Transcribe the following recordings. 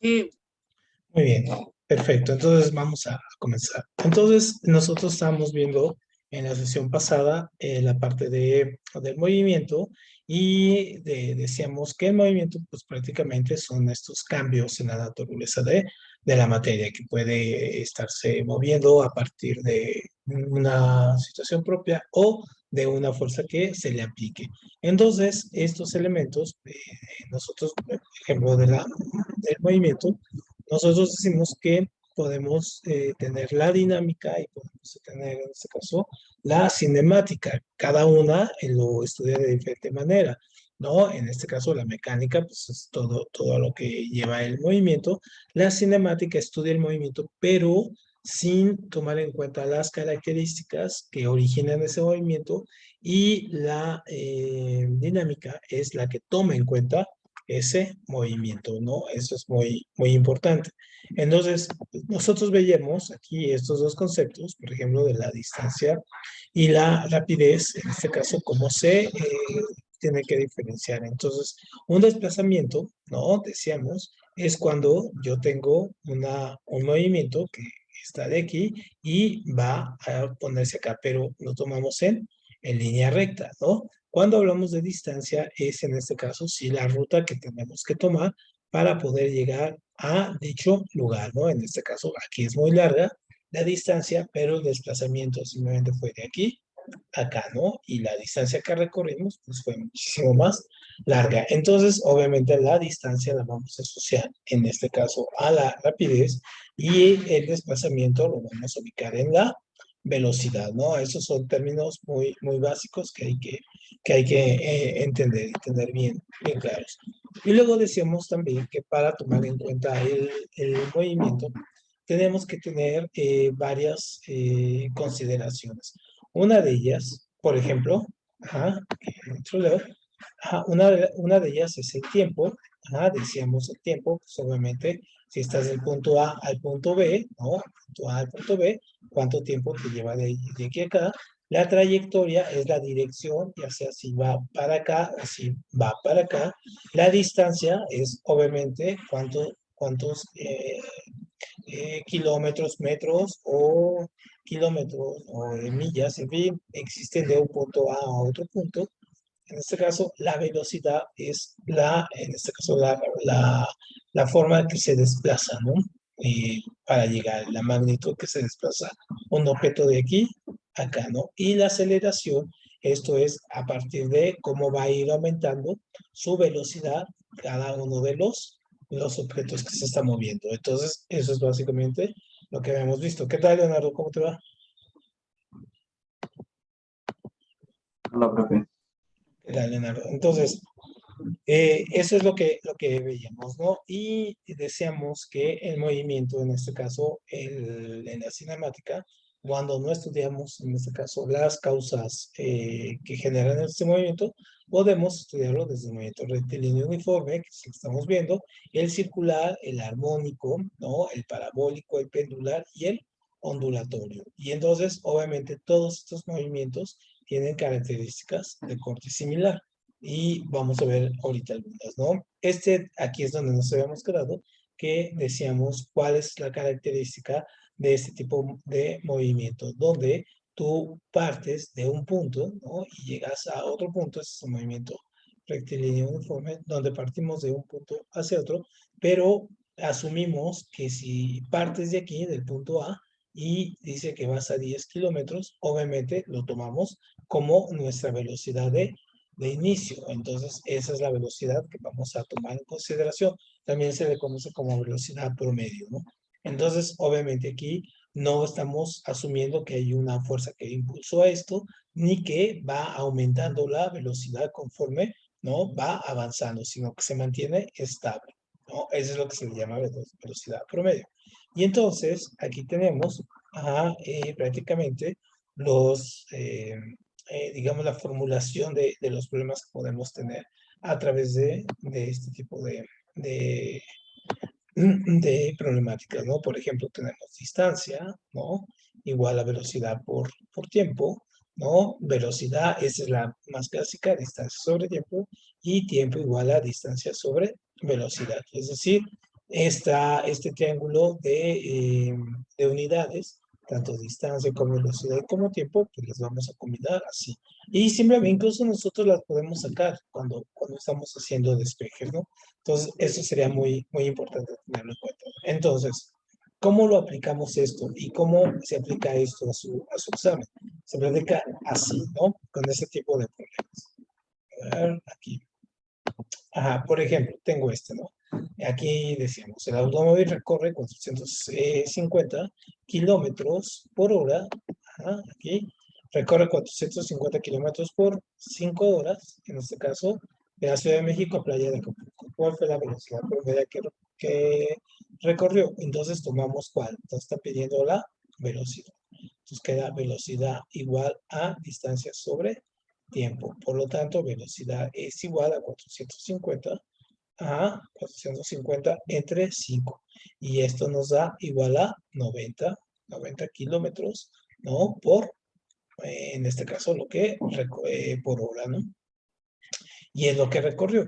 Eh, Muy bien, perfecto. Entonces vamos a comenzar. Entonces nosotros estábamos viendo en la sesión pasada la parte del movimiento y decíamos que el movimiento pues prácticamente son estos cambios en la naturaleza de la materia que puede estarse moviendo a partir de una situación propia o de una fuerza que se le aplique. Entonces estos elementos, nosotros, por ejemplo, del movimiento, nosotros decimos que podemos tener la dinámica y podemos tener, en este caso, la cinemática. Cada una lo estudia de diferente manera, ¿no? En este caso, la mecánica, pues es todo lo que lleva el movimiento. La cinemática estudia el movimiento, pero sin tomar en cuenta las características que originan ese movimiento, y la dinámica es la que toma en cuenta ese movimiento, ¿no? Eso es muy importante. Entonces, nosotros veíamos aquí estos dos conceptos, por ejemplo, de la distancia y la rapidez, en este caso, cómo se tiene que diferenciar. Entonces, un desplazamiento, ¿no? Decíamos, es cuando yo tengo un movimiento que está de aquí y va a ponerse acá, pero lo tomamos en línea recta, ¿no? Cuando hablamos de distancia, es en este caso sí la ruta que tenemos que tomar para poder llegar a dicho lugar, ¿no? En este caso, aquí es muy larga la distancia, pero el desplazamiento simplemente fue de aquí a acá, ¿no? Y la distancia que recorrimos, pues fue muchísimo más larga. Entonces, obviamente, la distancia la vamos a asociar, en este caso, a la rapidez, y el desplazamiento lo vamos a ubicar en la velocidad, ¿no? Esos son términos muy básicos que hay que entender y tener bien claros. Y luego decíamos también que para tomar en cuenta el movimiento, tenemos que tener varias consideraciones. Una de ellas, por ejemplo, ajá, otro lado, ajá, una de ellas es el tiempo. Ajá, decíamos el tiempo, pues obviamente, si estás del punto A al punto B, ¿no? Punto A al punto B, ¿cuánto tiempo te lleva de aquí a acá? La trayectoria es la dirección, ya sea si va para acá o si va para acá. La distancia es, obviamente, cuántos kilómetros, metros o kilómetros o millas, en fin, existen de un punto A a otro punto. En este caso, la velocidad es en este caso, la forma en que se desplaza, ¿no? Para llegar, la magnitud que se desplaza un objeto de aquí a acá, ¿no? Y la aceleración, esto es a partir de cómo va a ir aumentando su velocidad cada uno de los objetos que se está moviendo. Entonces, eso es básicamente lo que habíamos visto. ¿Qué tal, Leonardo? ¿Cómo te va? Hola, profe. ¿Qué tal, Leonardo? Entonces, eso es lo que veíamos, ¿no? Y decíamos que el movimiento, en este caso, en la cinemática, cuando no estudiamos, en este caso, las causas que generan este movimiento, podemos estudiarlo desde el movimiento rectilíneo uniforme, que es el que estamos viendo, el circular, el armónico, ¿no? El parabólico, el pendular y el ondulatorio. Y entonces, obviamente, todos estos movimientos tienen características de corte similar y vamos a ver ahorita algunas, ¿no? Aquí es donde nos habíamos quedado, que decíamos cuál es la característica de este tipo de movimiento, donde tú partes de un punto, ¿no? Y llegas a otro punto, ese es un movimiento rectilíneo uniforme, donde partimos de un punto hacia otro, pero asumimos que si partes de aquí, del punto A, y dice que vas a 10 kilómetros, obviamente lo tomamos como nuestra velocidad de inicio. Entonces, esa es la velocidad que vamos a tomar en consideración. También se le conoce como velocidad promedio, ¿no? Entonces, obviamente aquí no estamos asumiendo que hay una fuerza que impulsó a esto, ni que va aumentando la velocidad conforme, ¿no? Va avanzando, sino que se mantiene estable, ¿no? Eso es lo que se le llama velocidad promedio. Y entonces, aquí tenemos prácticamente los, digamos, la formulación de los problemas que podemos tener a través de este tipo de problemáticas, ¿no? Por ejemplo, tenemos distancia, ¿no? Igual a velocidad por tiempo, ¿no? Velocidad, esa es la más clásica, distancia sobre tiempo, y tiempo igual a distancia sobre velocidad. Es decir, este triángulo de unidades, tanto distancia como velocidad como tiempo, pues las vamos a combinar así. Y simplemente incluso nosotros las podemos sacar cuando estamos haciendo despejes, ¿no? Entonces, eso sería muy, muy importante tenerlo en cuenta. Entonces, ¿cómo lo aplicamos esto? ¿Y cómo se aplica esto a su examen? Se aplica así, ¿no? Con ese tipo de problemas. A ver, aquí. Ajá, por ejemplo, tengo este, ¿no? Aquí decíamos, el automóvil recorre 450 kilómetros por hora. Ajá, aquí recorre 450 kilómetros por 5 horas, en este caso, de la Ciudad de México a Playa de Acapulco. ¿Cuál fue la velocidad promedio que recorrió? Entonces tomamos cuál. Entonces está pidiendo la velocidad. Entonces queda velocidad igual a distancia sobre tiempo. Por lo tanto, velocidad es igual a 450 entre 5. Y esto nos da igual a 90 kilómetros, ¿no? En este caso, por hora, ¿no? Y es lo que recorrió.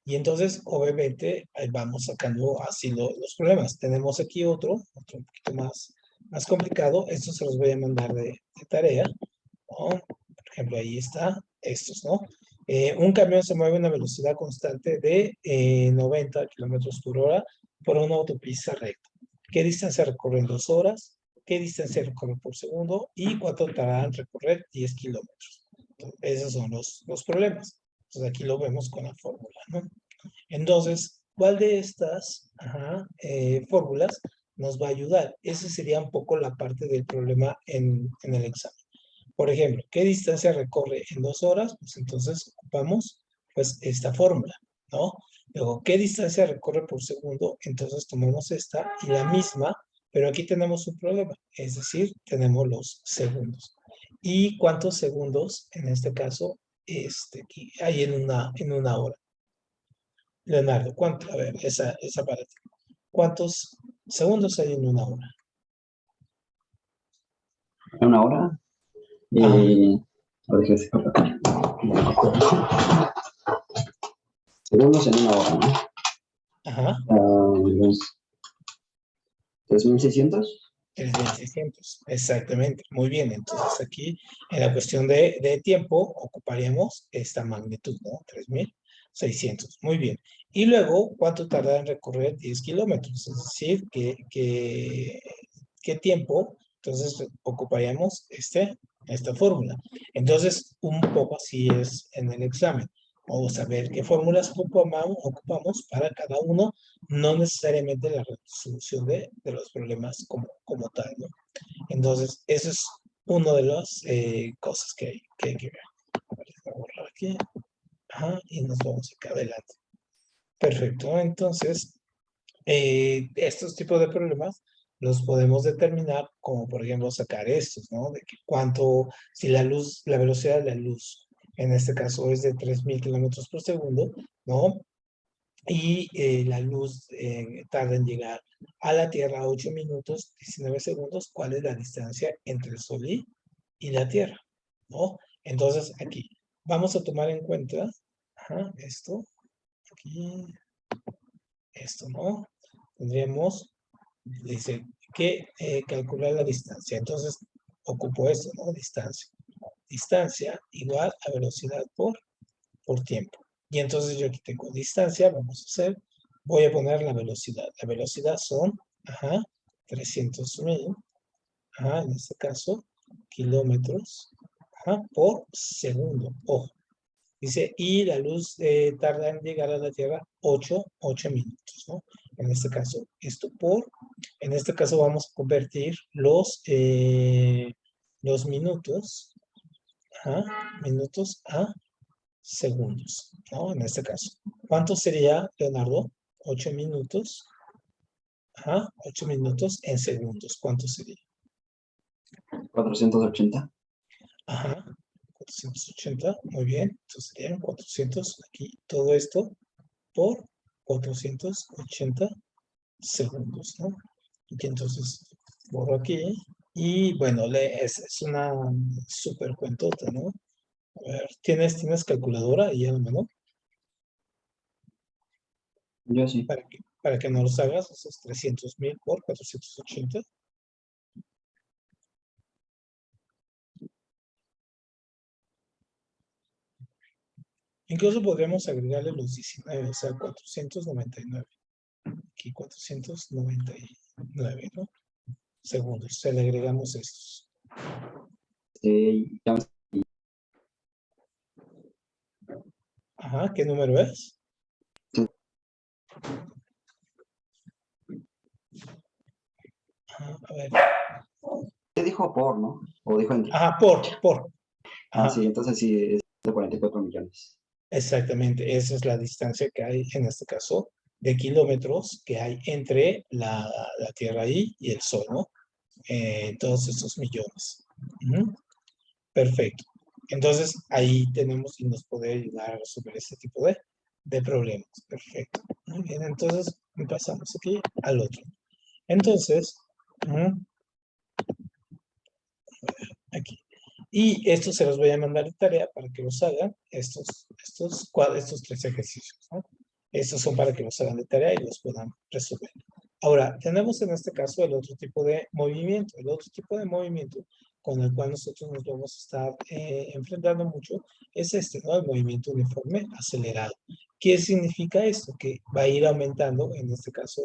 Y entonces, obviamente, ahí vamos sacando así los problemas. Tenemos aquí otro un poquito más complicado. Esto se los voy a mandar de tarea, ¿no? Por ejemplo, ahí está, estos, ¿no? Un camión se mueve a una velocidad constante de 90 kilómetros por hora por una autopista recta. ¿Qué distancia recorre en 2 horas? ¿Qué distancia recorre por segundo? ¿Y cuánto tardará en recorrer 10 kilómetros? Entonces, esos son los problemas. Entonces aquí lo vemos con la fórmula, ¿no? Entonces, ¿cuál de estas fórmulas nos va a ayudar? Esa sería un poco la parte del problema en el examen. Por ejemplo, ¿qué distancia recorre en 2 horas? Pues entonces ocupamos pues esta fórmula, ¿no? Luego, ¿qué distancia recorre por segundo? Entonces tomamos esta y la misma, pero aquí tenemos un problema, es decir, tenemos los segundos. ¿Y cuántos segundos en este caso aquí hay en una hora? Leonardo, ¿cuánto? A ver, esa para ti. ¿Cuántos segundos hay en una hora? ¿Una hora? Ajá, A ver, segundos en una hora, ¿no? ajá. Los 3600. 3.600, exactamente. Muy bien, entonces aquí en la cuestión de tiempo ocuparíamos esta magnitud, ¿no? 3.600, muy bien. Y luego, ¿cuánto tarda en recorrer 10 kilómetros? Es decir, ¿qué tiempo? Entonces ocuparíamos esta fórmula. Entonces, un poco así es en el examen. Vamos a ver qué fórmulas ocupamos para cada uno, no necesariamente la resolución de los problemas como tal, ¿no? Entonces, eso es una de las cosas que hay que ver. A ver, voy a borrar aquí. Ajá, y nos vamos acá adelante. Perfecto, entonces, estos tipos de problemas los podemos determinar como, por ejemplo, sacar estos, ¿no? De que si la velocidad de la luz, en este caso es de 3.000 kilómetros por segundo, ¿no? Y la luz tarda en llegar a la Tierra 8 minutos, 19 segundos. ¿Cuál es la distancia entre el Sol y la Tierra? ¿No? Entonces, aquí vamos a tomar en cuenta esto, aquí, esto, ¿no? Tendríamos, dice, que calcular la distancia. Entonces, ocupo esto, ¿no? Distancia. Distancia igual a velocidad por tiempo. Y entonces yo aquí tengo distancia, voy a poner la velocidad. La velocidad son, 300.000, en este caso, kilómetros, por segundo. Ojo. Dice, y la luz tarda en llegar a la Tierra 8 minutos, ¿no? En este caso, en este caso vamos a convertir los minutos, minutos a segundos, ¿no? En este caso. ¿Cuánto sería, Leonardo? 8 minutos. 8 minutos en segundos. ¿Cuánto sería? 480. 480. Muy bien. Entonces serían 400 aquí. Todo esto por 480 segundos, ¿no? Y entonces borro aquí. Y bueno, es una súper cuentota, ¿no? A ver, ¿tienes calculadora ahí a la mano? Yo sí. Para que no los hagas, esos 300,000 por 480. Incluso podríamos agregarle los 19, o sea, 499. Aquí 499, ¿no? Segundos. Se le agregamos estos. Ya Ajá, ¿qué número es? Ajá, a ver. te dijo por, ¿no? O dijo entre. Ajá, por. Ah, Ajá, sí, entonces sí, es de 44 millones. exactamente. Esa es la distancia que hay, en este caso, de kilómetros que hay entre la Tierra y el Sol, ¿no? Todos estos millones. Ujú. Perfecto. Entonces, ahí tenemos y nos puede ayudar a resolver este tipo de problemas. Perfecto. Muy bien, entonces pasamos aquí al otro. Entonces, ujú, aquí. Y esto se los voy a mandar de tarea para que los hagan, estos 3 ejercicios, ¿no? Estos son para que los hagan de tarea y los puedan resolver. Ahora, tenemos en este caso el otro tipo de movimiento. El otro tipo de movimiento con el cual nosotros nos vamos a estar enfrentando mucho es este, ¿no? El movimiento uniforme acelerado. ¿Qué significa esto? Que va a ir aumentando, en este caso,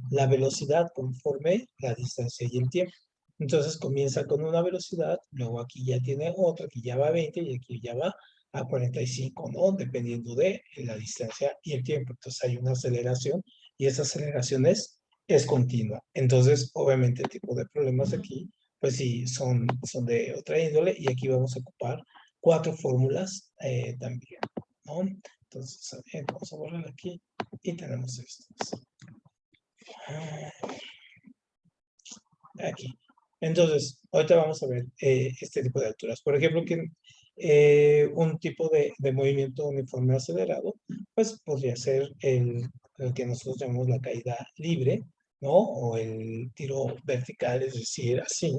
la velocidad conforme la distancia y el tiempo. Entonces comienza con una velocidad, luego aquí ya tiene otra, aquí ya va a 20 y aquí ya va a 45, ¿no? Dependiendo de la distancia y el tiempo. Entonces hay una aceleración y esa aceleración es continua. Entonces, obviamente, el tipo de problemas aquí, pues sí, son de otra índole y aquí vamos a ocupar 4 fórmulas también, ¿no? Entonces, a ver, vamos a borrar aquí y tenemos estos. Aquí. Entonces, ahorita vamos a ver este tipo de alturas. Por ejemplo, que un tipo de movimiento uniforme acelerado, pues podría ser el que nosotros llamamos la caída libre, ¿no? O el tiro vertical, es decir, así,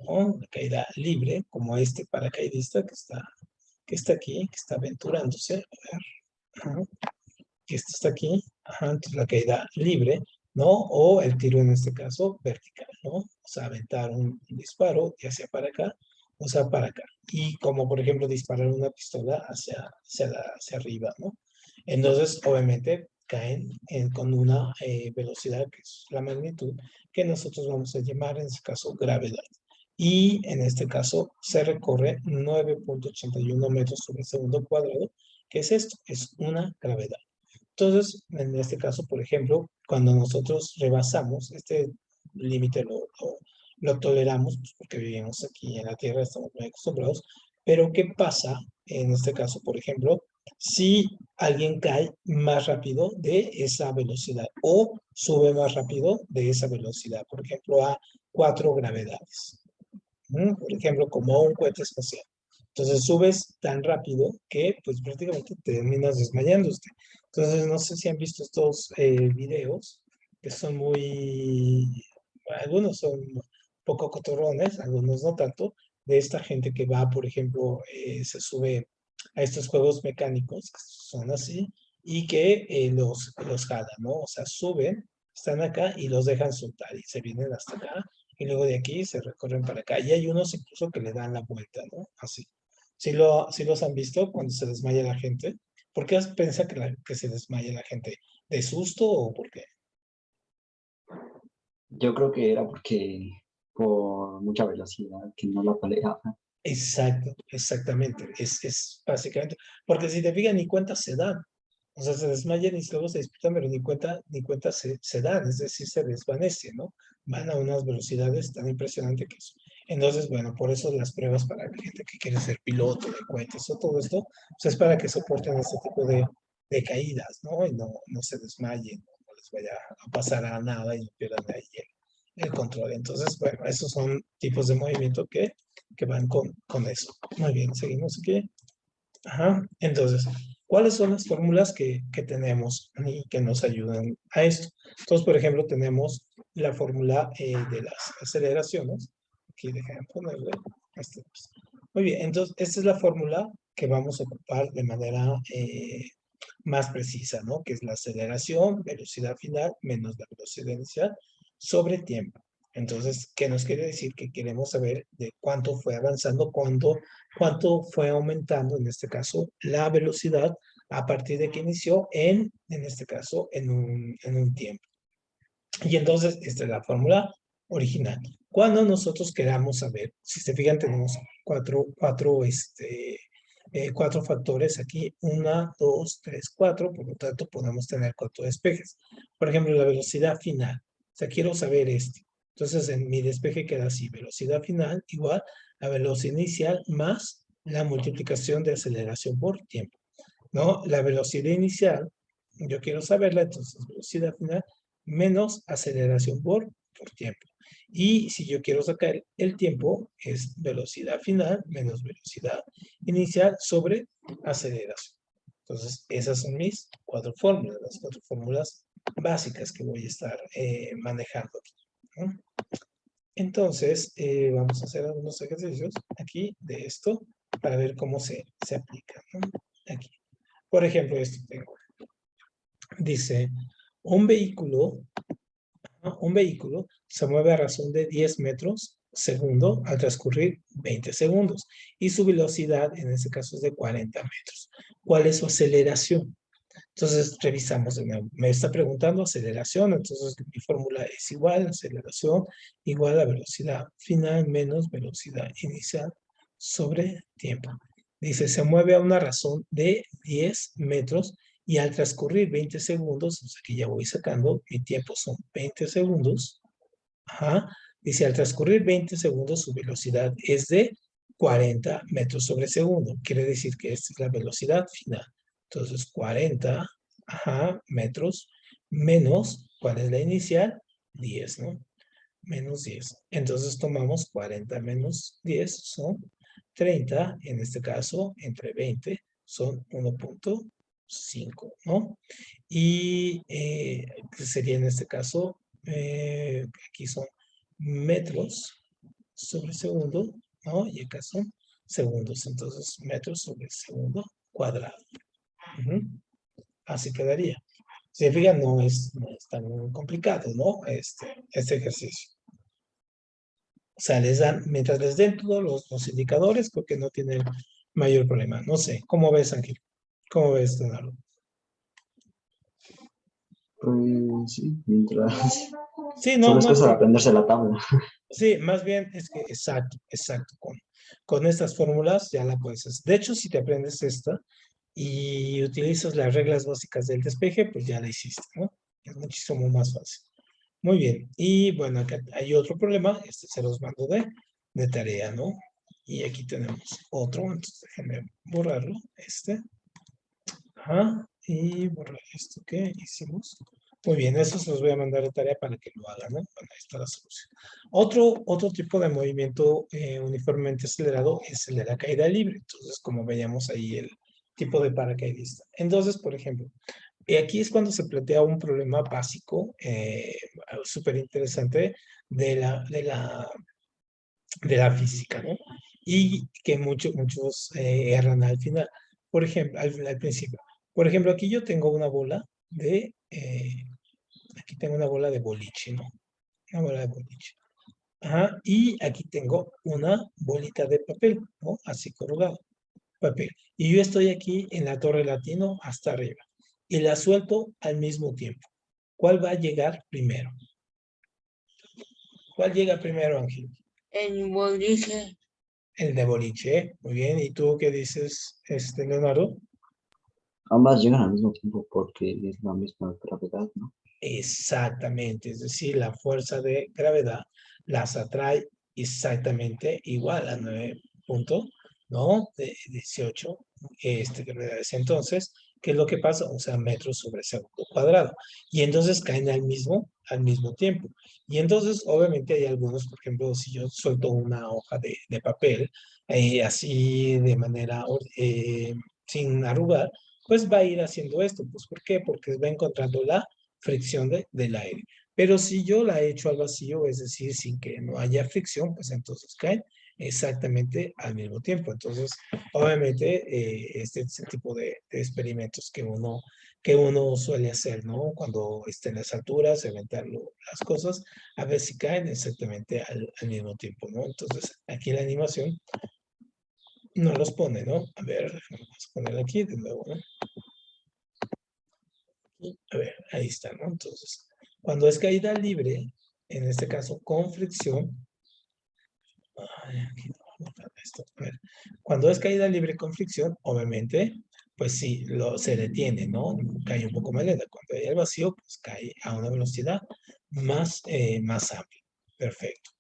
¿no? La caída libre, como este paracaidista que está aquí, que está aventurándose. A ver, ajá, que esto está aquí, ajá, entonces la caída libre, ¿no? O el tiro en este caso vertical, ¿no? O sea, aventar un disparo, ya sea para acá, o sea, para acá. Y como por ejemplo disparar una pistola hacia arriba, ¿no? Entonces, obviamente, caen con una velocidad que es la magnitud que nosotros vamos a llamar en este caso gravedad. Y en este caso se recorre 9.81 metros sobre segundo cuadrado. ¿Qué es esto? Es una gravedad. Entonces, en este caso, por ejemplo, cuando nosotros rebasamos este límite, lo toleramos, pues, porque vivimos aquí en la Tierra, estamos muy acostumbrados, pero ¿qué pasa en este caso, por ejemplo, si alguien cae más rápido de esa velocidad o sube más rápido de esa velocidad, por ejemplo, a 4 gravedades? Por ejemplo, como un cohete espacial. Entonces subes tan rápido que pues prácticamente te terminas desmayándote. Entonces no sé si han visto estos videos que son algunos son un poco cotorrones, algunos no tanto, de esta gente que va, por ejemplo, se sube a estos juegos mecánicos que son así y que los jalan, ¿no? O sea, suben, están acá y los dejan soltar y se vienen hasta acá y luego de aquí se recorren para acá. Y hay unos incluso que le dan la vuelta, ¿no? Así. Sí los han visto cuando se desmaya la gente. ¿Por qué piensa que se desmaya la gente? ¿De susto o por qué? Yo creo que era porque por mucha velocidad que no la toleraba. Exacto, exactamente. Es básicamente, porque si te fijas, ni cuenta se dan. O sea, se desmayan y luego se despiertan, pero ni cuenta se dan, es decir, se desvanece, ¿no? Van a unas velocidades tan impresionantes que eso. Entonces, bueno, por eso las pruebas para la gente que quiere ser piloto de cohetes o todo esto, pues es para que soporten este tipo de caídas, ¿no? Y no se desmayen, no les vaya a pasar a nada y no pierdan ahí el control. Entonces, bueno, esos son tipos de movimiento que van con eso. Muy bien, seguimos aquí. Ajá. Entonces, ¿cuáles son las fórmulas que tenemos y que nos ayudan a esto? Entonces, por ejemplo, tenemos la fórmula de las aceleraciones. Aquí déjenme ponerle. Muy bien, entonces, esta es la fórmula que vamos a ocupar de manera más precisa, ¿no? Que es la aceleración, velocidad final, menos la velocidad inicial, sobre tiempo. Entonces, ¿qué nos quiere decir? Que queremos saber de cuánto fue avanzando, cuánto fue aumentando, en este caso, la velocidad a partir de que inició en este caso, en un tiempo. Y entonces, esta es la fórmula original. Cuando nosotros queramos saber, si se fijan, tenemos cuatro factores aquí, 1, 2, 3, 4, por lo tanto podemos tener 4 despejes. Por ejemplo, la velocidad final, o sea, quiero saber este. Entonces, en mi despeje queda así, velocidad final igual a velocidad inicial más la multiplicación de aceleración por tiempo, ¿no? La velocidad inicial, yo quiero saberla, entonces velocidad final menos aceleración por tiempo. Y si yo quiero sacar el tiempo, es velocidad final menos velocidad inicial sobre aceleración. Entonces, esas son mis 4 fórmulas, las 4 fórmulas básicas que voy a estar manejando aquí, ¿no? Entonces, vamos a hacer algunos ejercicios aquí de esto para ver cómo se aplica, ¿no? Aquí. Por ejemplo, esto tengo. Dice, un vehículo se mueve a razón de 10 metros segundo al transcurrir 20 segundos y su velocidad en este caso es de 40 metros. ¿Cuál es su aceleración? Entonces revisamos de nuevo. Me está preguntando aceleración, entonces mi fórmula es igual, aceleración igual a velocidad final menos velocidad inicial sobre tiempo. Dice, se mueve a una razón de 10 metros y al transcurrir 20 segundos, o sea que ya voy sacando, mi tiempo son 20 segundos. Ajá. Dice, al transcurrir 20 segundos, su velocidad es de 40 metros sobre segundo. Quiere decir que esta es la velocidad final. Entonces, 40, ajá, metros menos, ¿cuál es la inicial? 10, ¿no? Menos 10. Entonces, tomamos 40 menos 10, son 30. En este caso, entre 20, son 1.5, ¿no? Y que sería en este caso, aquí son metros sobre segundo, ¿no? Y acá son segundos, entonces metros sobre segundo cuadrado. Ujú. Así quedaría. Si se fijan, no es tan complicado, ¿no? Este ejercicio. O sea, mientras les den todos los indicadores, creo que no tienen mayor problema. No sé, ¿cómo ves, Ángel? ¿Cómo ves, Leonardo? Pues sí, mientras... Sí, Solo no, es no hay cosa de problema. aprenderse la tabla. Sí, más bien es que exacto. Con estas fórmulas ya la puedes hacer. De hecho, si te aprendes esta y utilizas las reglas básicas del despeje, pues ya la hiciste, ¿no? Es muchísimo más fácil. Muy bien. Y bueno, acá hay otro problema. Este se los mando de tarea, ¿no? Y aquí tenemos otro. Entonces déjenme borrarlo. Ajá. Y borrar esto que hicimos. Muy bien, eso se los voy a mandar de tarea para que lo hagan, ¿no? Bueno, ahí está la solución. Otro tipo de movimiento uniformemente acelerado es el de la caída libre. Entonces, como veíamos ahí el tipo de paracaidista. Entonces, por ejemplo, aquí es cuando se plantea un problema básico, súper interesante de la física, ¿no? Y que muchos erran al final. Por ejemplo, al principio. Por ejemplo, aquí yo tengo una bola aquí tengo una bola de boliche, ¿no? Una bola de boliche. Ajá, y aquí tengo una bolita de papel, ¿no? Así corrugado, papel. Y yo estoy aquí en la torre latino hasta arriba. Y la suelto al mismo tiempo. ¿Cuál va a llegar primero? ¿Cuál llega primero, Ángel? El boliche. El de boliche, ¿eh? Muy bien. ¿Y tú qué dices, Leonardo? Ambas llegan al mismo tiempo porque es la misma gravedad, ¿no? Exactamente, es decir, la fuerza de gravedad las atrae exactamente igual a 9 puntos, ¿no? De 18 gravedades. Entonces, ¿qué es lo que pasa? O sea, metros sobre segundo cuadrado. Y entonces caen al mismo tiempo. Y entonces, obviamente, hay algunos, por ejemplo, si yo suelto una hoja de papel, así de manera sin arrugar, pues va a ir haciendo esto. Pues, ¿por qué? Porque va encontrando la fricción del aire. Pero si yo la echo al vacío, es decir, sin que no haya fricción, pues entonces caen exactamente al mismo tiempo. Entonces, obviamente, este es el tipo de experimentos que uno suele hacer, ¿no? Cuando está en las alturas, aventar las cosas, a ver si caen exactamente al mismo tiempo, ¿no? Entonces, aquí la animación no los pone, ¿no? A ver, vamos a poner aquí de nuevo, ¿no? Y, a ver, ahí está, ¿no? Entonces, cuando es caída libre, en este caso con fricción, ay, aquí no, no está esto. A ver, cuando es caída libre con fricción, obviamente, pues sí, se detiene, ¿no? Cae un poco más lenta. Cuando hay el vacío, pues cae a una velocidad más amplia. Perfecto.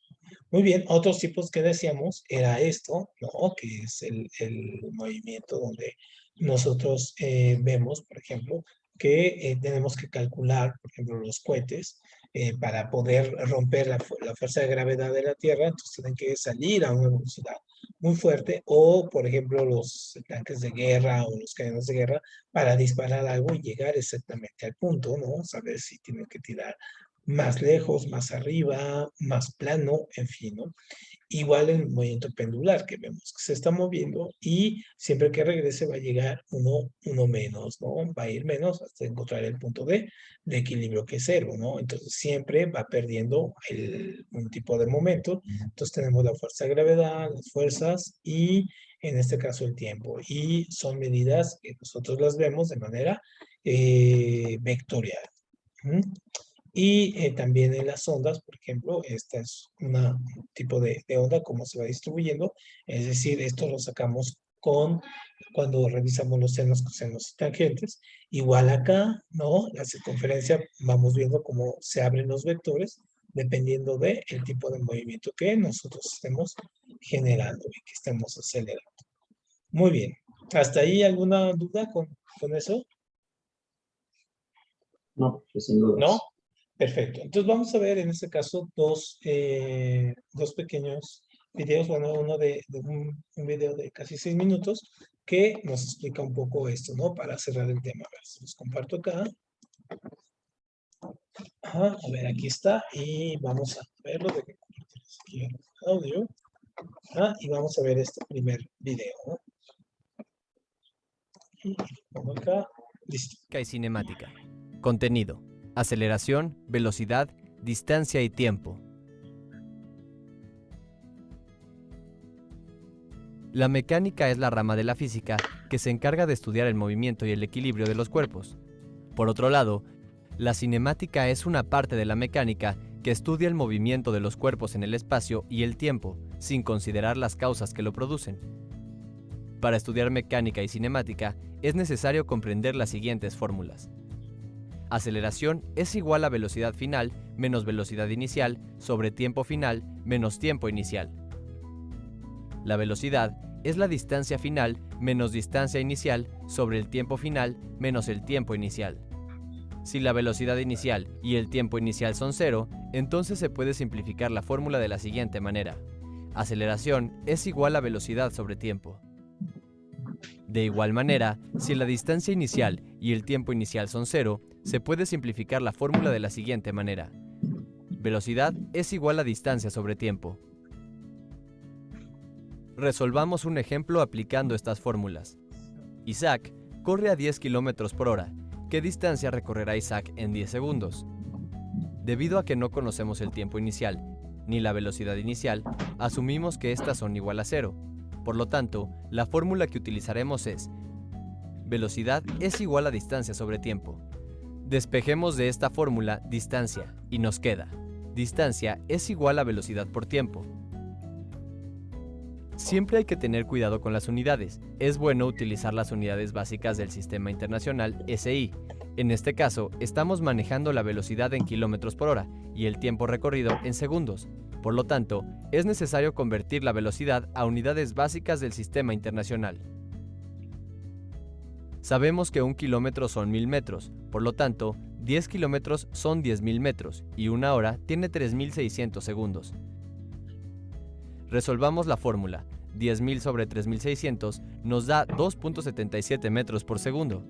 Muy bien, otros tipos que decíamos era esto, ¿no? Que es el movimiento donde nosotros vemos, por ejemplo, que tenemos que calcular, por ejemplo, los cohetes para poder romper la fuerza de gravedad de la Tierra, entonces tienen que salir a una velocidad muy fuerte, o, por ejemplo, los tanques de guerra o los cañones de guerra para disparar algo y llegar exactamente al punto, ¿no? Saber si tienen que tirar más lejos, más arriba, más plano, en fin, ¿no? Igual el movimiento pendular que vemos que se está moviendo y siempre que regrese va a llegar uno menos, ¿no? Va a ir menos hasta encontrar el punto de equilibrio que es cero, ¿no? Entonces siempre va perdiendo un tipo de momento. Entonces tenemos la fuerza de gravedad, las fuerzas y en este caso el tiempo. Y son medidas que nosotros las vemos de manera vectorial. ¿Mm? Y también en las ondas, por ejemplo, esta es un tipo de onda, cómo se va distribuyendo. Es decir, esto lo sacamos cuando revisamos los senos, cosenos y tangentes. Igual acá, ¿no? La circunferencia, vamos viendo cómo se abren los vectores, dependiendo del tipo de movimiento que nosotros estemos generando y que estemos acelerando. Muy bien. ¿Hasta ahí alguna duda con eso? No, pues sin dudas. ¿No? Perfecto. Entonces vamos a ver en este caso dos pequeños videos. Bueno, uno de un video de casi 6 minutos que nos explica un poco esto, ¿no? Para cerrar el tema. A ver, si los comparto acá. Ajá, a ver, aquí está. Y vamos a verlo. De aquí el audio. Y vamos a ver este primer video, ¿no? Y lo pongo acá. Listo. Y cinemática. Contenido, aceleración, velocidad, distancia y tiempo. La mecánica es la rama de la física que se encarga de estudiar el movimiento y el equilibrio de los cuerpos. Por otro lado, la cinemática es una parte de la mecánica que estudia el movimiento de los cuerpos en el espacio y el tiempo, sin considerar las causas que lo producen. Para estudiar mecánica y cinemática, es necesario comprender las siguientes fórmulas. Aceleración es igual a velocidad final menos velocidad inicial sobre tiempo final menos tiempo inicial. La velocidad es la distancia final menos distancia inicial sobre el tiempo final menos el tiempo inicial. Si la velocidad inicial y el tiempo inicial son cero, entonces se puede simplificar la fórmula de la siguiente manera. Aceleración es igual a velocidad sobre tiempo. De igual manera, si la distancia inicial y el tiempo inicial son cero, se puede simplificar la fórmula de la siguiente manera. Velocidad es igual a distancia sobre tiempo. Resolvamos un ejemplo aplicando estas fórmulas. Isaac corre a 10 km por hora. ¿Qué distancia recorrerá Isaac en 10 segundos? Debido a que no conocemos el tiempo inicial ni la velocidad inicial, asumimos que estas son igual a cero. Por lo tanto, la fórmula que utilizaremos es velocidad es igual a distancia sobre tiempo. Despejemos de esta fórmula distancia y nos queda distancia es igual a velocidad por tiempo. Siempre hay que tener cuidado con las unidades. Es bueno utilizar las unidades básicas del Sistema Internacional SI. En este caso, estamos manejando la velocidad en kilómetros por hora y el tiempo recorrido en segundos. Por lo tanto, es necesario convertir la velocidad a unidades básicas del Sistema Internacional. Sabemos que 1 kilómetro son 1000 metros, por lo tanto, 10 kilómetros son 10.000 metros y 1 hora tiene 3600 segundos. Resolvamos la fórmula. 10.000 sobre 3600 nos da 2.77 metros por segundo.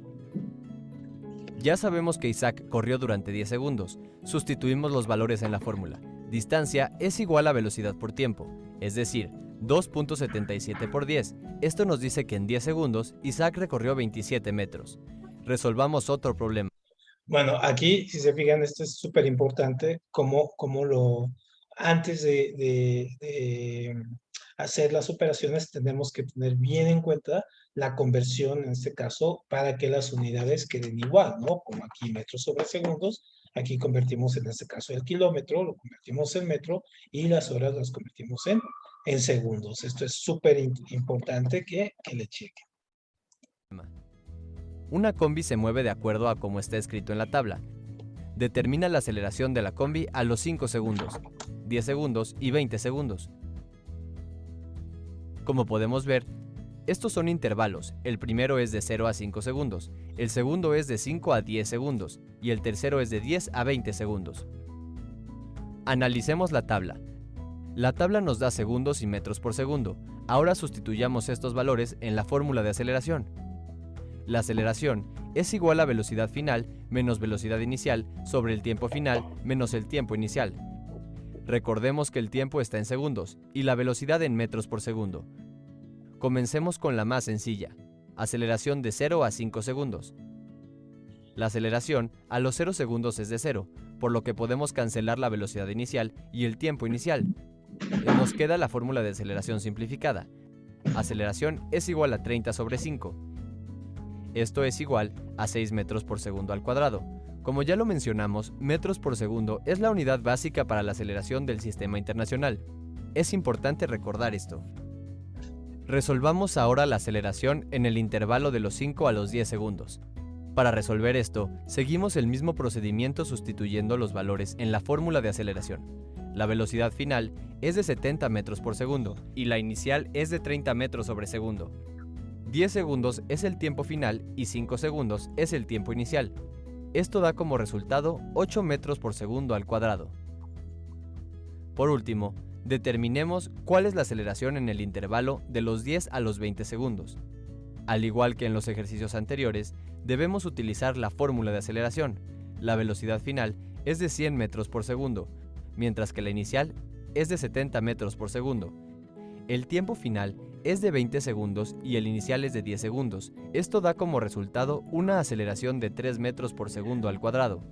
Ya sabemos que Isaac corrió durante 10 segundos. Sustituimos los valores en la fórmula. Distancia es igual a velocidad por tiempo, es decir, 2.77 por 10. Esto nos dice que en 10 segundos Isaac recorrió 27 metros. Resolvamos otro problema. Bueno, aquí, si se fijan, esto es súper importante, antes de hacer las operaciones, tenemos que tener bien en cuenta la conversión, en este caso, para que las unidades queden igual, ¿no? Como aquí metros sobre segundos, aquí convertimos en este caso el kilómetro, lo convertimos en metro, y las horas las convertimos en segundos. Esto es súper importante que le chequen. Una combi se mueve de acuerdo a como está escrito en la tabla. Determina la aceleración de la combi a los 5 segundos, 10 segundos y 20 segundos. Como podemos ver, estos son intervalos. El primero es de 0 a 5 segundos, el segundo es de 5 a 10 segundos y el tercero es de 10 a 20 segundos. Analicemos la tabla. La tabla nos da segundos y metros por segundo. Ahora sustituyamos estos valores en la fórmula de aceleración. La aceleración es igual a velocidad final menos velocidad inicial sobre el tiempo final menos el tiempo inicial. Recordemos que el tiempo está en segundos y la velocidad en metros por segundo. Comencemos con la más sencilla, aceleración de 0 a 5 segundos. La aceleración a los 0 segundos es de 0, por lo que podemos cancelar la velocidad inicial y el tiempo inicial. Nos queda la fórmula de aceleración simplificada. Aceleración es igual a 30 sobre 5. Esto es igual a 6 metros por segundo al cuadrado. Como ya lo mencionamos, metros por segundo es la unidad básica para la aceleración del sistema internacional. Es importante recordar esto. Resolvamos ahora la aceleración en el intervalo de los 5 a los 10 segundos. Para resolver esto, seguimos el mismo procedimiento sustituyendo los valores en la fórmula de aceleración. La velocidad final es de 70 metros por segundo y la inicial es de 30 metros sobre segundo. 10 segundos es el tiempo final y 5 segundos es el tiempo inicial. Esto da como resultado 8 metros por segundo al cuadrado. Por último, determinemos cuál es la aceleración en el intervalo de los 10 a los 20 segundos. Al igual que en los ejercicios anteriores, debemos utilizar la fórmula de aceleración. La velocidad final es de 100 metros por segundo, mientras que la inicial es de 70 metros por segundo. El tiempo final es de 20 segundos y el inicial es de 10 segundos. Esto da como resultado una aceleración de 3 metros por segundo al cuadrado.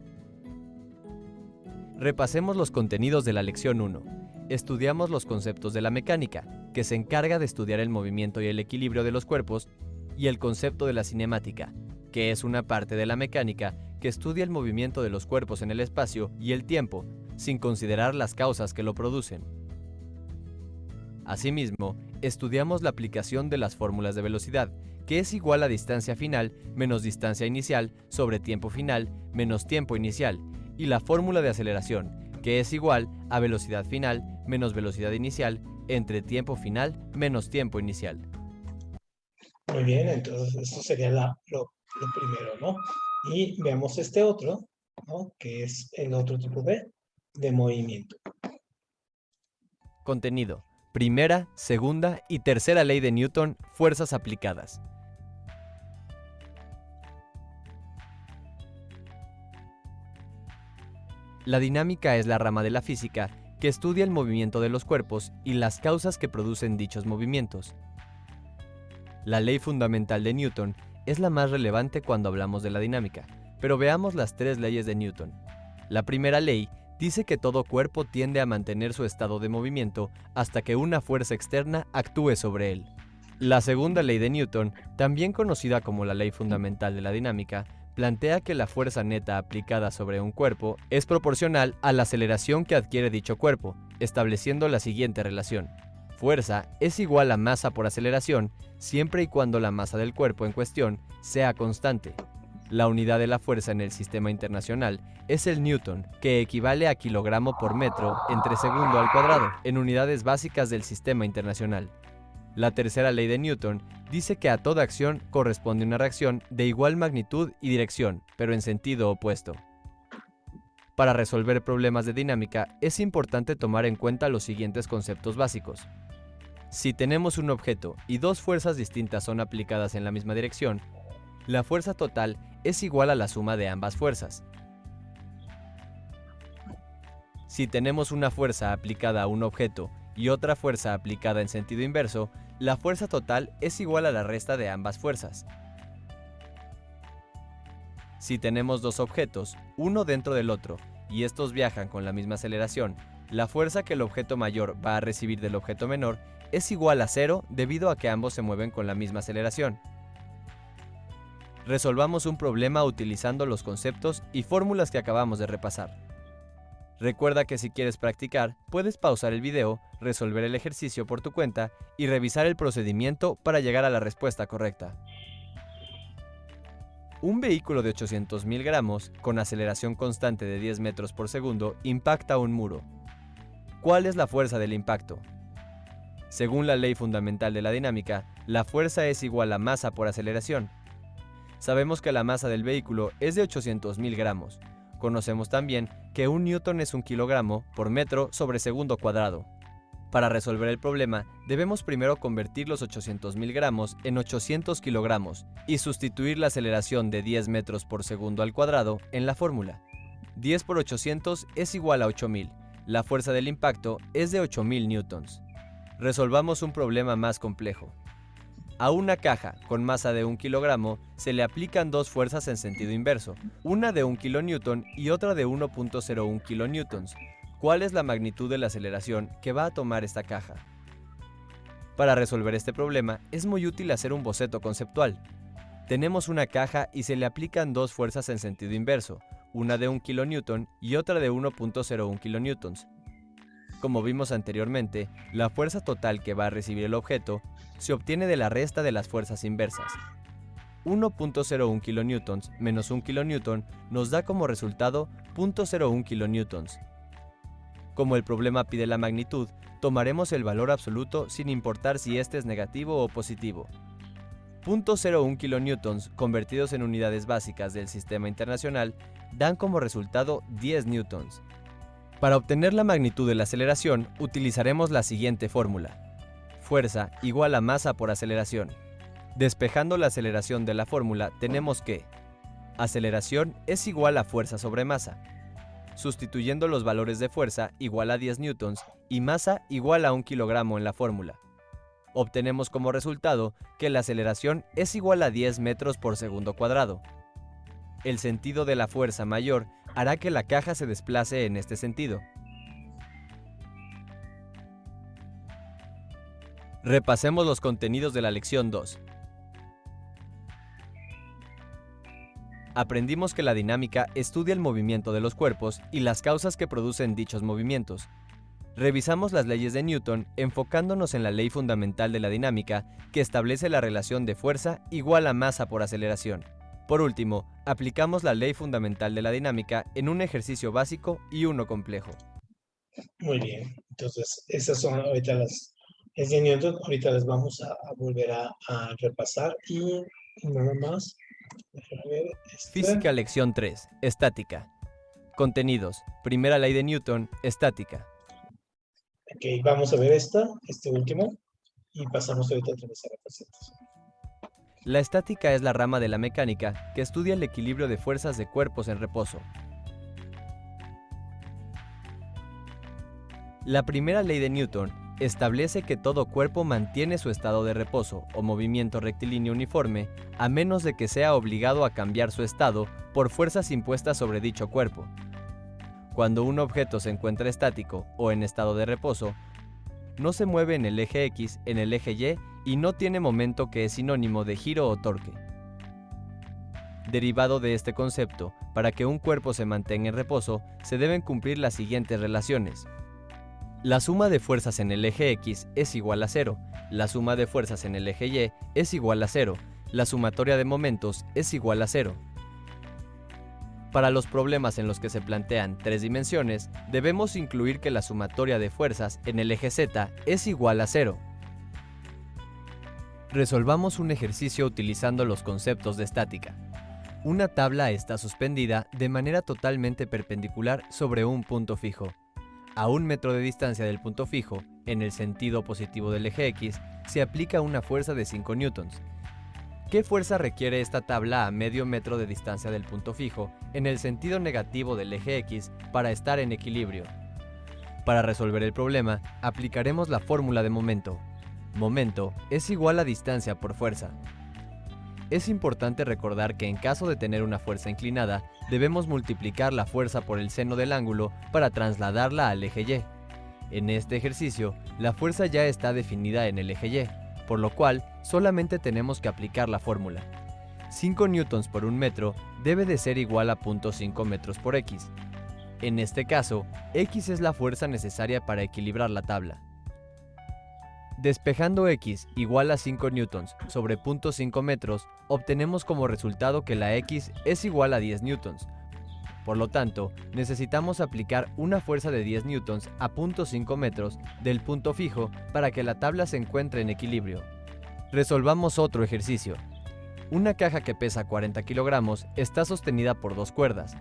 Repasemos los contenidos de la lección 1. Estudiamos los conceptos de la mecánica, que se encarga de estudiar el movimiento y el equilibrio de los cuerpos, y el concepto de la cinemática, que es una parte de la mecánica que estudia el movimiento de los cuerpos en el espacio y el tiempo, sin considerar las causas que lo producen. Asimismo, estudiamos la aplicación de las fórmulas de velocidad, que es igual a distancia final menos distancia inicial sobre tiempo final menos tiempo inicial, y la fórmula de aceleración, que es igual a velocidad final menos velocidad inicial entre tiempo final menos tiempo inicial. Muy bien, entonces esto sería lo primero, ¿no? Y veamos este otro, ¿no? Que es el otro tipo de movimiento. Contenido. Primera, segunda y tercera ley de Newton, fuerzas aplicadas. La dinámica es la rama de la física que estudia el movimiento de los cuerpos y las causas que producen dichos movimientos. La ley fundamental de Newton es la más relevante cuando hablamos de la dinámica, pero veamos las 3 leyes de Newton. La primera ley dice que todo cuerpo tiende a mantener su estado de movimiento hasta que una fuerza externa actúe sobre él. La segunda ley de Newton, también conocida como la ley fundamental de la dinámica, plantea que la fuerza neta aplicada sobre un cuerpo es proporcional a la aceleración que adquiere dicho cuerpo, estableciendo la siguiente relación. Fuerza es igual a masa por aceleración siempre y cuando la masa del cuerpo en cuestión sea constante. La unidad de la fuerza en el sistema internacional es el newton, que equivale a kilogramo por metro entre segundo al cuadrado, en unidades básicas del sistema internacional. La tercera ley de Newton dice que a toda acción corresponde una reacción de igual magnitud y dirección, pero en sentido opuesto. Para resolver problemas de dinámica es importante tomar en cuenta los siguientes conceptos básicos. Si tenemos un objeto y dos fuerzas distintas son aplicadas en la misma dirección, la fuerza total es igual a la suma de ambas fuerzas. Si tenemos una fuerza aplicada a un objeto y otra fuerza aplicada en sentido inverso, la fuerza total es igual a la resta de ambas fuerzas. Si tenemos dos objetos, uno dentro del otro, y estos viajan con la misma aceleración, la fuerza que el objeto mayor va a recibir del objeto menor es igual a 0 debido a que ambos se mueven con la misma aceleración. Resolvamos un problema utilizando los conceptos y fórmulas que acabamos de repasar. Recuerda que si quieres practicar, puedes pausar el video, resolver el ejercicio por tu cuenta y revisar el procedimiento para llegar a la respuesta correcta. Un vehículo de 800.000 gramos, con aceleración constante de 10 metros por segundo, impacta un muro. ¿Cuál es la fuerza del impacto? Según la ley fundamental de la dinámica, la fuerza es igual a masa por aceleración. Sabemos que la masa del vehículo es de 800.000 gramos. Conocemos también que un newton es un kilogramo por metro sobre segundo cuadrado. Para resolver el problema, debemos primero convertir los 800.000 gramos en 800 kilogramos y sustituir la aceleración de 10 metros por segundo al cuadrado en la fórmula. 10 por 800 es igual a 8.000. La fuerza del impacto es de 8.000 newtons. Resolvamos un problema más complejo. A una caja con masa de 1 kilogramo se le aplican dos fuerzas en sentido inverso, una de 1 kilonewton y otra de 1.01 kilonewtons. ¿Cuál es la magnitud de la aceleración que va a tomar esta caja? Para resolver este problema es muy útil hacer un boceto conceptual. Tenemos una caja y se le aplican dos fuerzas en sentido inverso, una de 1 kilonewton y otra de 1.01 kilonewtons. Como vimos anteriormente, la fuerza total que va a recibir el objeto se obtiene de la resta de las fuerzas inversas. 1.01 kilonewtons menos 1 kilonewton nos da como resultado 0.01 kilonewtons. Como el problema pide la magnitud, tomaremos el valor absoluto sin importar si este es negativo o positivo. 0.01 kilonewtons convertidos en unidades básicas del sistema internacional dan como resultado 10 newtons. Para obtener la magnitud de la aceleración, utilizaremos la siguiente fórmula. Fuerza igual a masa por aceleración. Despejando la aceleración de la fórmula, tenemos que aceleración es igual a fuerza sobre masa. Sustituyendo los valores de fuerza igual a 10 newtons y masa igual a 1 kilogramo en la fórmula. Obtenemos como resultado que la aceleración es igual a 10 metros por segundo cuadrado. El sentido de la fuerza mayor hará que la caja se desplace en este sentido. Repasemos los contenidos de la lección 2. Aprendimos que la dinámica estudia el movimiento de los cuerpos y las causas que producen dichos movimientos. Revisamos las leyes de Newton enfocándonos en la ley fundamental de la dinámica que establece la relación de fuerza igual a masa por aceleración. Por último, aplicamos la ley fundamental de la dinámica en un ejercicio básico y uno complejo. Muy bien, entonces esas son ahorita las de Newton. Ahorita las vamos a volver a repasar y nada más. Déjame ver, Física lección 3, estática. Contenidos, primera ley de Newton, estática. Ok, vamos a ver este último y pasamos ahorita otra vez a repasar. La estática es la rama de la mecánica que estudia el equilibrio de fuerzas de cuerpos en reposo. La primera ley de Newton establece que todo cuerpo mantiene su estado de reposo o movimiento rectilíneo uniforme a menos de que sea obligado a cambiar su estado por fuerzas impuestas sobre dicho cuerpo. Cuando un objeto se encuentra estático o en estado de reposo, no se mueve en el eje X, en el eje Y y no tiene momento, que es sinónimo de giro o torque. Derivado de este concepto, para que un cuerpo se mantenga en reposo, se deben cumplir las siguientes relaciones. La suma de fuerzas en el eje X es igual a 0, la suma de fuerzas en el eje Y es igual a 0, la sumatoria de momentos es igual a 0. Para los problemas en los que se plantean 3 dimensiones, debemos incluir que la sumatoria de fuerzas en el eje Z es igual a 0. Resolvamos un ejercicio utilizando los conceptos de estática. Una tabla está suspendida de manera totalmente perpendicular sobre un punto fijo. A 1 metro de distancia del punto fijo, en el sentido positivo del eje X, se aplica una fuerza de 5 newtons. ¿Qué fuerza requiere esta tabla a medio metro de distancia del punto fijo, en el sentido negativo del eje X, para estar en equilibrio? Para resolver el problema, aplicaremos la fórmula de momento. Momento es igual a distancia por fuerza. Es importante recordar que en caso de tener una fuerza inclinada, debemos multiplicar la fuerza por el seno del ángulo para trasladarla al eje Y. En este ejercicio, la fuerza ya está definida en el eje Y, por lo cual solamente tenemos que aplicar la fórmula. 5 newtons por un metro debe de ser igual a 0.5 metros por X. En este caso, X es la fuerza necesaria para equilibrar la tabla. Despejando X igual a 5 newtons sobre 0.5 metros, obtenemos como resultado que la X es igual a 10 newtons. Por lo tanto, necesitamos aplicar una fuerza de 10 newtons a 0.5 metros del punto fijo para que la tabla se encuentre en equilibrio. Resolvamos otro ejercicio. Una caja que pesa 40 kilogramos está sostenida por dos cuerdas.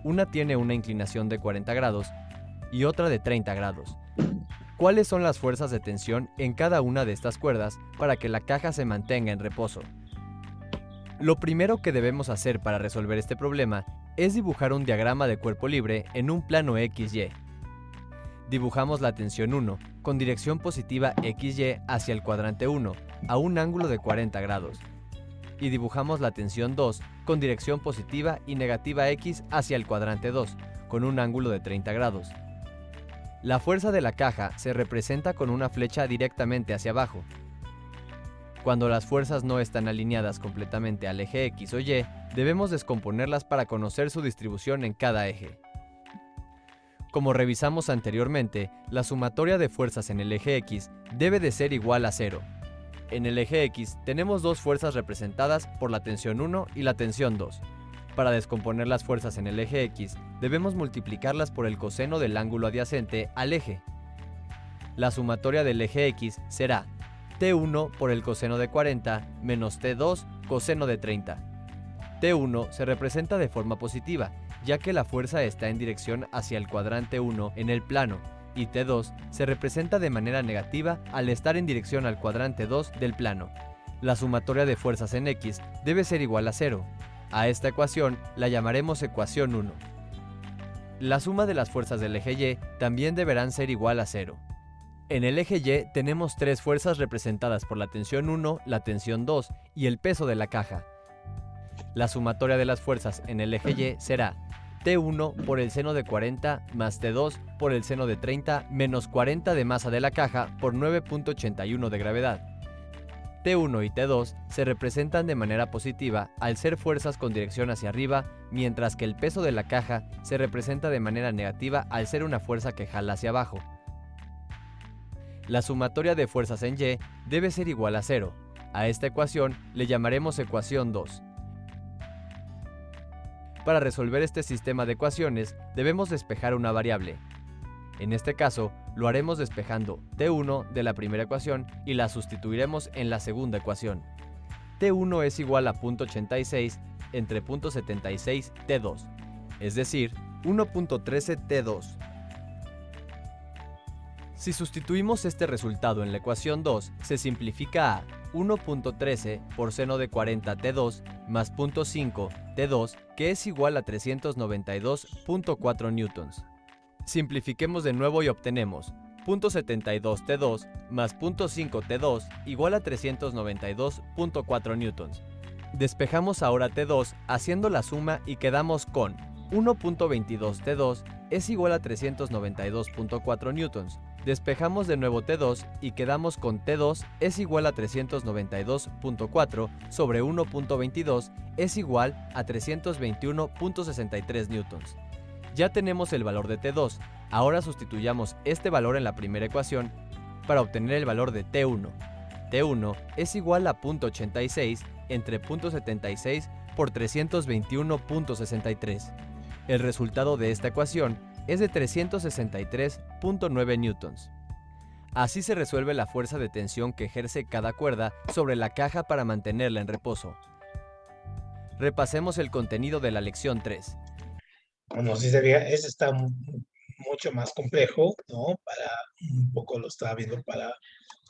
Una tiene una inclinación de 40 grados y otra de 30 grados. ¿Cuáles son las fuerzas de tensión en cada una de estas cuerdas para que la caja se mantenga en reposo? Lo primero que debemos hacer para resolver este problema es dibujar un diagrama de cuerpo libre en un plano XY. Dibujamos la tensión 1 con dirección positiva XY hacia el cuadrante 1 a un ángulo de 40 grados. Y dibujamos la tensión 2 con dirección positiva y negativa X hacia el cuadrante 2 con un ángulo de 30 grados. La fuerza de la caja se representa con una flecha directamente hacia abajo. Cuando las fuerzas no están alineadas completamente al eje X o Y, debemos descomponerlas para conocer su distribución en cada eje. Como revisamos anteriormente, la sumatoria de fuerzas en el eje X debe de ser igual a 0. En el eje X tenemos dos fuerzas representadas por la tensión 1 y la tensión 2. Para descomponer las fuerzas en el eje X, debemos multiplicarlas por el coseno del ángulo adyacente al eje. La sumatoria del eje X será T1 por el coseno de 40 menos T2 coseno de 30. T1 se representa de forma positiva, ya que la fuerza está en dirección hacia el cuadrante 1 en el plano, y T2 se representa de manera negativa al estar en dirección al cuadrante 2 del plano. La sumatoria de fuerzas en X debe ser igual a 0. A esta ecuación la llamaremos ecuación 1. La suma de las fuerzas del eje Y también deberán ser igual a 0. En el eje Y tenemos tres fuerzas representadas por la tensión 1, la tensión 2 y el peso de la caja. La sumatoria de las fuerzas en el eje Y será T1 por el seno de 40 más T2 por el seno de 30 menos 40 de masa de la caja por 9.81 de gravedad. T1 y T2 se representan de manera positiva al ser fuerzas con dirección hacia arriba, mientras que el peso de la caja se representa de manera negativa al ser una fuerza que jala hacia abajo. La sumatoria de fuerzas en Y debe ser igual a 0. A esta ecuación le llamaremos ecuación 2. Para resolver este sistema de ecuaciones, debemos despejar una variable. En este caso, lo haremos despejando T1 de la primera ecuación y la sustituiremos en la segunda ecuación. T1 es igual a 0.86 entre 0.76 T2, es decir, 1.13 T2. Si sustituimos este resultado en la ecuación 2, se simplifica a 1.13 por seno de 40 T2 más 0.5 T2, que es igual a 392.4 newtons. Simplifiquemos de nuevo y obtenemos 0.72 T2 más 0.5 T2 igual a 392.4 newtons. Despejamos ahora T2 haciendo la suma y quedamos con 1.22 T2 es igual a 392.4 newtons. Despejamos de nuevo T2 y quedamos con T2 es igual a 392.4 sobre 1.22 es igual a 321.63 newtons. Ya tenemos el valor de T2, ahora sustituyamos este valor en la primera ecuación para obtener el valor de T1. T1 es igual a 0.86 entre 0.76 por 321.63. El resultado de esta ecuación es de 363.9 newtons. Así se resuelve la fuerza de tensión que ejerce cada cuerda sobre la caja para mantenerla en reposo. Repasemos el contenido de la lección 3. Bueno, si se veía, ese está mucho más complejo, ¿no? Un poco lo estaba viendo para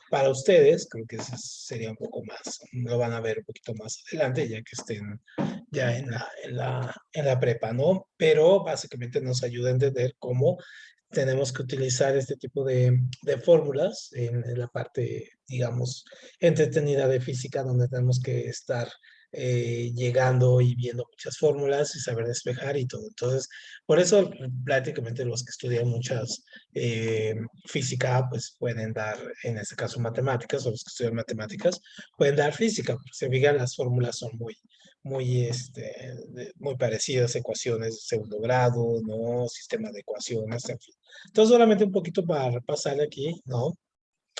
para ustedes, creo que eso sería un poco más, lo van a ver un poquito más adelante, ya que estén ya en la prepa, ¿no? Pero básicamente nos ayuda a entender cómo tenemos que utilizar este tipo de fórmulas en la parte, digamos, entretenida de física, donde tenemos que estar llegando y viendo muchas fórmulas y saber despejar y todo. Entonces, por eso prácticamente los que estudian muchas física, pues pueden dar, en este caso matemáticas, o los que estudian matemáticas, pueden dar física, porque se fijan, las fórmulas son muy parecidas, ecuaciones de segundo grado, ¿no? Sistema de ecuaciones, en fin. Entonces, solamente un poquito para pasar aquí, ¿no?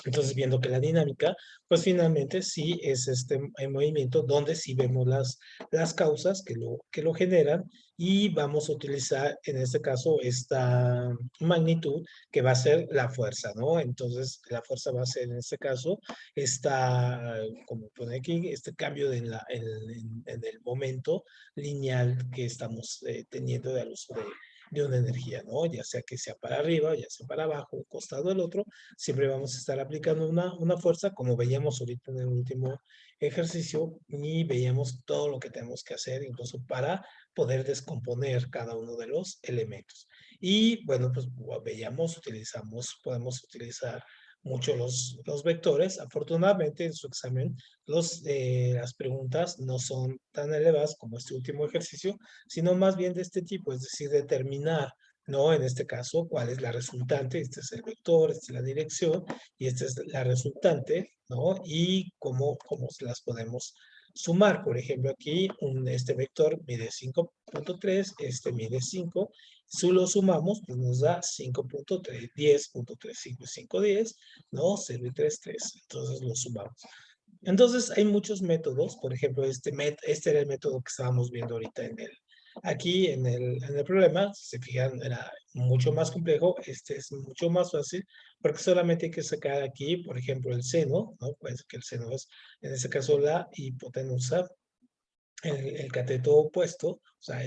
Entonces, viendo que la dinámica, pues finalmente sí es el movimiento donde sí vemos las causas que lo generan y vamos a utilizar en este caso esta magnitud que va a ser la fuerza, ¿no? Entonces, la fuerza va a ser en este caso como pone aquí, este cambio en el momento lineal que estamos teniendo al uso de una energía, ¿no? Ya sea que sea para arriba, ya sea para abajo, un costado del otro, siempre vamos a estar aplicando una fuerza, como veíamos ahorita en el último ejercicio, y veíamos todo lo que tenemos que hacer, incluso para poder descomponer cada uno de los elementos. Y bueno, pues veíamos, podemos utilizar mucho los vectores. Afortunadamente en su examen las preguntas no son tan elevadas como este último ejercicio, sino más bien de este tipo, es decir, determinar, ¿no? En este caso, cuál es la resultante, este es el vector, esta es la dirección y esta es la resultante, ¿no? Y cómo se las podemos sumar. Por ejemplo, aquí este vector mide 5.3, este mide 5. Si lo sumamos, pues nos da 5.3, 10.35, 5.10, ¿no? 0 y 3, 3. Entonces lo sumamos. Entonces hay muchos métodos, por ejemplo, este era el método que estábamos viendo ahorita aquí en el problema, si se fijan, era mucho más complejo, este es mucho más fácil, porque solamente hay que sacar aquí, por ejemplo, el seno, ¿no? Pues que el seno es, en este caso, la hipotenusa, el cateto opuesto, o sea,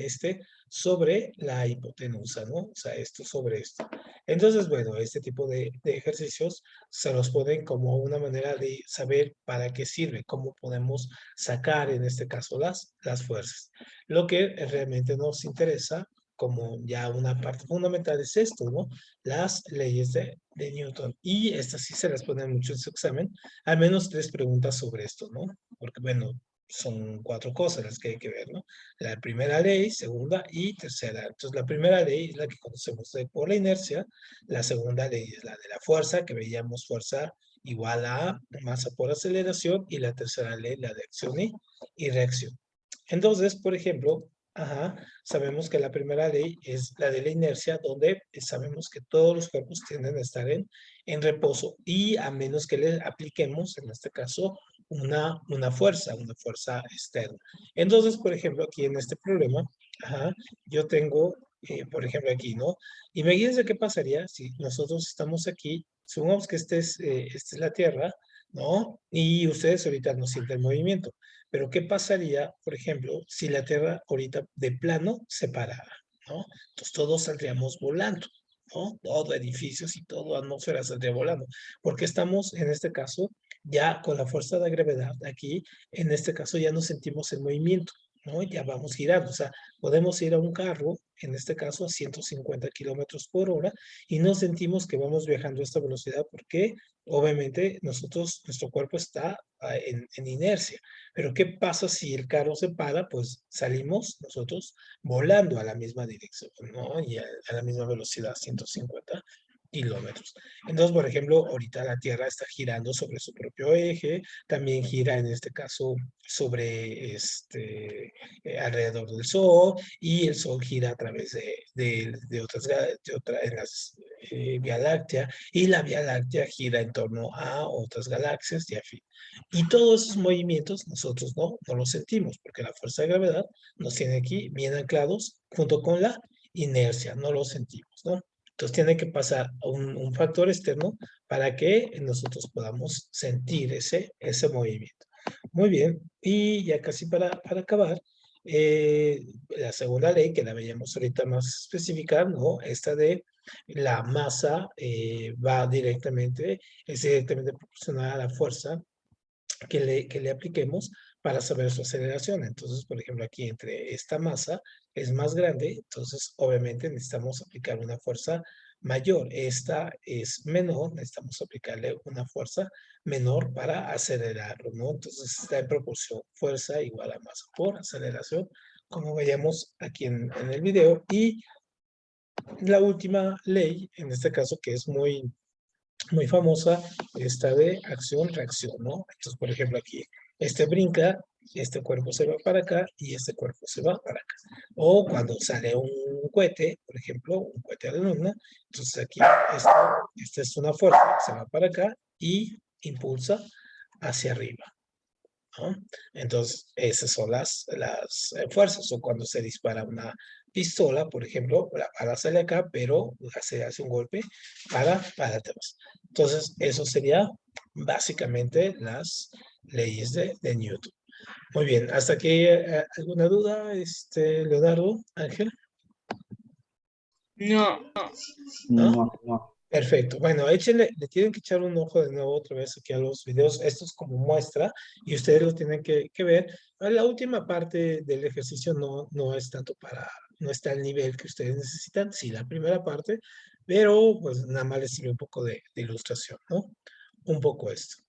sobre la hipotenusa, ¿no? O sea, esto sobre esto. Entonces, bueno, este tipo de ejercicios se los ponen como una manera de saber para qué sirve, cómo podemos sacar, en este caso, las fuerzas. Lo que realmente nos interesa, como ya una parte fundamental, es esto, ¿no? Las leyes de Newton. Y estas sí se las ponen mucho en su examen, al menos 3 preguntas sobre esto, ¿no? Porque, bueno, son 4 cosas las que hay que ver, ¿no? La primera ley, segunda y tercera. Entonces, la primera ley es la que conocemos por la inercia, la segunda ley es la de la fuerza, que veíamos fuerza igual a masa por aceleración, y la tercera ley, la de acción y reacción. Entonces, por ejemplo, sabemos que la primera ley es la de la inercia, donde sabemos que todos los cuerpos tienden a estar en reposo, y a menos que le apliquemos, en este caso, una fuerza externa. Entonces, por ejemplo, aquí en este problema, yo tengo, por ejemplo, aquí, ¿no? Imagínense qué pasaría si nosotros estamos aquí, supongamos que esta es la Tierra, ¿no? Y ustedes ahorita no sienten movimiento. Pero ¿qué pasaría, por ejemplo, si la Tierra ahorita de plano se parara, ¿no? Entonces todos saldríamos volando, ¿no? Todo edificios y todo atmósfera saldría volando, porque estamos, en este caso, ya con la fuerza de gravedad aquí, en este caso ya no sentimos el movimiento, ¿no? Ya vamos girando, o sea, podemos ir a un carro, en este caso a 150 kilómetros por hora, y no sentimos que vamos viajando a esta velocidad, porque obviamente nuestro cuerpo está en inercia. Pero ¿qué pasa si el carro se para? Pues salimos nosotros volando a la misma dirección, ¿no? Y a la misma velocidad, 150 kilómetros. Entonces, por ejemplo, ahorita la Tierra está girando sobre su propio eje, también gira en este caso sobre alrededor del Sol, y el Sol gira a través de otra, en las Vía Láctea, y la Vía Láctea gira en torno a otras galaxias y afín. Y todos esos movimientos nosotros no los sentimos, porque la fuerza de gravedad nos tiene aquí bien anclados junto con la inercia, no lo sentimos, ¿no? Entonces tiene que pasar un factor externo para que nosotros podamos sentir ese movimiento. Muy bien, y ya casi para acabar, la segunda ley, que la veíamos ahorita más específica, ¿no? Esta de la masa va directamente, es directamente proporcional a la fuerza que le apliquemos para saber su aceleración. Entonces, por ejemplo, aquí entre esta masa es más grande, entonces obviamente necesitamos aplicar una fuerza mayor. Esta es menor, necesitamos aplicarle una fuerza menor para acelerarlo, ¿no? Entonces está en proporción fuerza igual a masa por aceleración, como veíamos aquí en el video. Y la última ley, en este caso que es muy famosa, esta de acción-reacción, ¿no? Entonces, por ejemplo, aquí, este brinca, este cuerpo se va para acá y este cuerpo se va para acá. O cuando sale un cohete, por ejemplo, un cohete a la luna, entonces aquí, esta es una fuerza que se va para acá y impulsa hacia arriba, ¿no? Entonces, esas son las fuerzas. O cuando se dispara una pistola, por ejemplo, la bala sale acá, pero se hace un golpe para atrás. Entonces, eso sería básicamente las leyes de Newton. Muy bien, ¿hasta aquí alguna duda, Leonardo, Ángel? No, ¿No? No. Perfecto. Bueno, échenle, le tienen que echar un ojo de nuevo otra vez aquí a los videos. Esto es como muestra y ustedes lo tienen que ver. La última parte del ejercicio no es tanto no está al nivel que ustedes necesitan. Sí, la primera parte, pero pues nada más les sirve un poco de ilustración, ¿no? Un poco esto.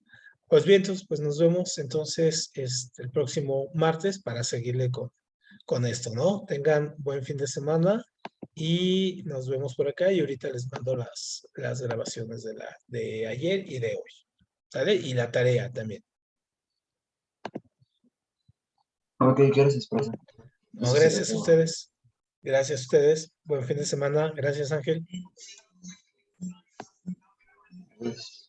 Pues bien, entonces, pues nos vemos entonces el próximo martes para seguirle con esto, ¿no? Tengan buen fin de semana y nos vemos por acá y ahorita les mando las grabaciones de ayer y de hoy, ¿sale? Y la tarea también. Ok, gracias, profe. No, Eso gracias sería a todo. ustedes. Gracias a ustedes. Buen fin de semana. Gracias, Ángel. Gracias.